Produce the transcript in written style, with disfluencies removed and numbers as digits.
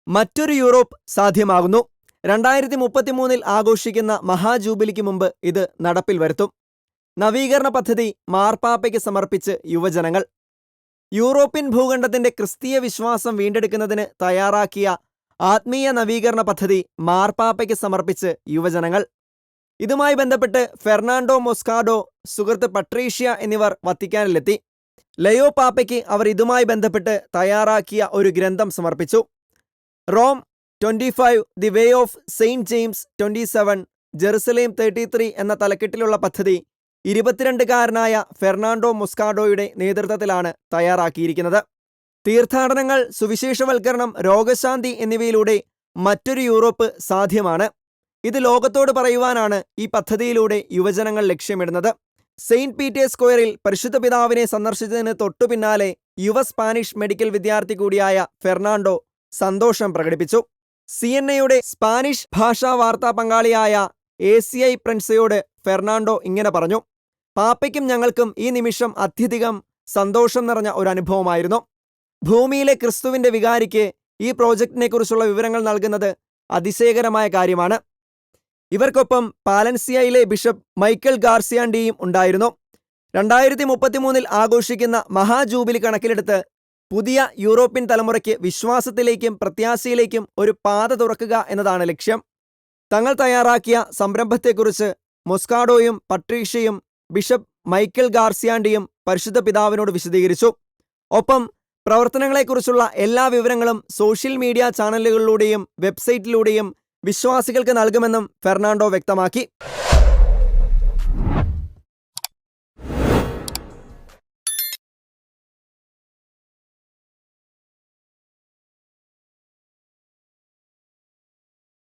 മറ്റൊരു യൂറോപ്പ് സാധ്യമാകുന്നു. 2033 ആഘോഷിക്കുന്ന മഹാജൂബിലിക്ക് മുമ്പ് ഇത് നടപ്പിൽ വരുത്തും. നവീകരണ പദ്ധതി മാർപ്പാപ്പയ്ക്ക് സമർപ്പിച്ച് യുവജനങ്ങൾ. യൂറോപ്യൻ ഭൂഖണ്ഡത്തിന്റെ ക്രിസ്തീയ വിശ്വാസം വീണ്ടെടുക്കുന്നതിന് തയ്യാറാക്കിയ ആത്മീയ നവീകരണ പദ്ധതി മാർപ്പാപ്പയ്ക്ക് സമർപ്പിച്ച് യുവജനങ്ങൾ. ഇതുമായി ബന്ധപ്പെട്ട് ഫെർണാണ്ടോ മൊസ്കാഡോ, സുഹൃത്ത് പട്രീഷ്യ എന്നിവർ വത്തിക്കാനിലെത്തി. ലയോ പാപ്പയ്ക്ക് അവർ ഇതുമായി ബന്ധപ്പെട്ട് തയ്യാറാക്കിയ ഒരു ഗ്രന്ഥം സമർപ്പിച്ചു. Rome 25, the way of Saint James 27, Jerusalem 33 എന്ന തലക്കെട്ടിലുള്ള പദ്ധതി 22-കാരനായ ഫെർണാണ്ടോ മൊസ്കാഡോയുടെ നേതൃത്വത്തിലാണ് തയ്യാറാക്കിയിരിക്കുന്നത്. തീർത്ഥാടനങ്ങൾ, സുവിശേഷവൽക്കരണം, രോഗശാന്തി എന്നിവയിലൂടെ മറ്റൊരു യൂറോപ്പ് സാധ്യമാണ്. ഇത് ലോകത്തോട് പറയുവാനാണ് ഈ പദ്ധതിയിലൂടെ യുവജനങ്ങൾ ലക്ഷ്യമിടുന്നത്. സെയിന്റ് പീറ്റേഴ്സ് സ്ക്വയറിൽ പരിശുദ്ധ പിതാവിനെ സന്ദർശിച്ചതിന് തൊട്ടുപിന്നാലെ യുവ സ്പാനിഷ് മെഡിക്കൽ വിദ്യാർത്ഥി കൂടിയായ ഫെർണാണ്ടോ സന്തോഷം പ്രകടിപ്പിച്ചു. CNAയുടെ സ്പാനിഷ് ഭാഷാ വാർത്താ പങ്കാളിയായ ACI പ്രിൻസയോട് ഫെർണാണ്ടോ ഇങ്ങനെ പറഞ്ഞു: പാപ്പയ്ക്കും ഞങ്ങൾക്കും ഈ നിമിഷം അത്യധികം സന്തോഷം നിറഞ്ഞ ഒരു അനുഭവമായിരുന്നു. ഭൂമിയിലെ ക്രിസ്തുവിന്റെ വികാരിക്ക് ഈ പ്രോജക്റ്റിനെക്കുറിച്ചുള്ള വിവരങ്ങൾ നൽകുന്നത് അതിശയകരമായ കാര്യമാണ്. ഇവർക്കൊപ്പം പാലൻസിയയിലെ ബിഷപ്പ് മൈക്കൽ ഗാർസിയാൻഡിയും ഉണ്ടായിരുന്നു. 2033 ആഘോഷിക്കുന്ന മഹാജൂബിലി കണക്കിലെടുത്ത് പുതിയ യൂറോപ്യൻ തലമുറയ്ക്ക് വിശ്വാസത്തിലേക്കും പ്രത്യാശയിലേക്കും ഒരു പാത തുറക്കുക എന്നതാണ് ലക്ഷ്യം. തങ്ങൾ തയ്യാറാക്കിയ സംരംഭത്തെക്കുറിച്ച് മൊസ്കാഡോയും പട്രീഷ്യയും ബിഷപ്പ് മൈക്കൽ ഗാർസിയാൻഡിയും പരിശുദ്ധ പിതാവിനോട് വിശദീകരിച്ചു. ഒപ്പം പ്രവർത്തനങ്ങളെക്കുറിച്ചുള്ള എല്ലാ വിവരങ്ങളും സോഷ്യൽ മീഡിയ ചാനലുകളിലൂടെയും വെബ്സൈറ്റിലൂടെയും വിശ്വാസികൾക്ക് നൽകുമെന്നും ഫെർണാണ്ടോ വ്യക്തമാക്കി.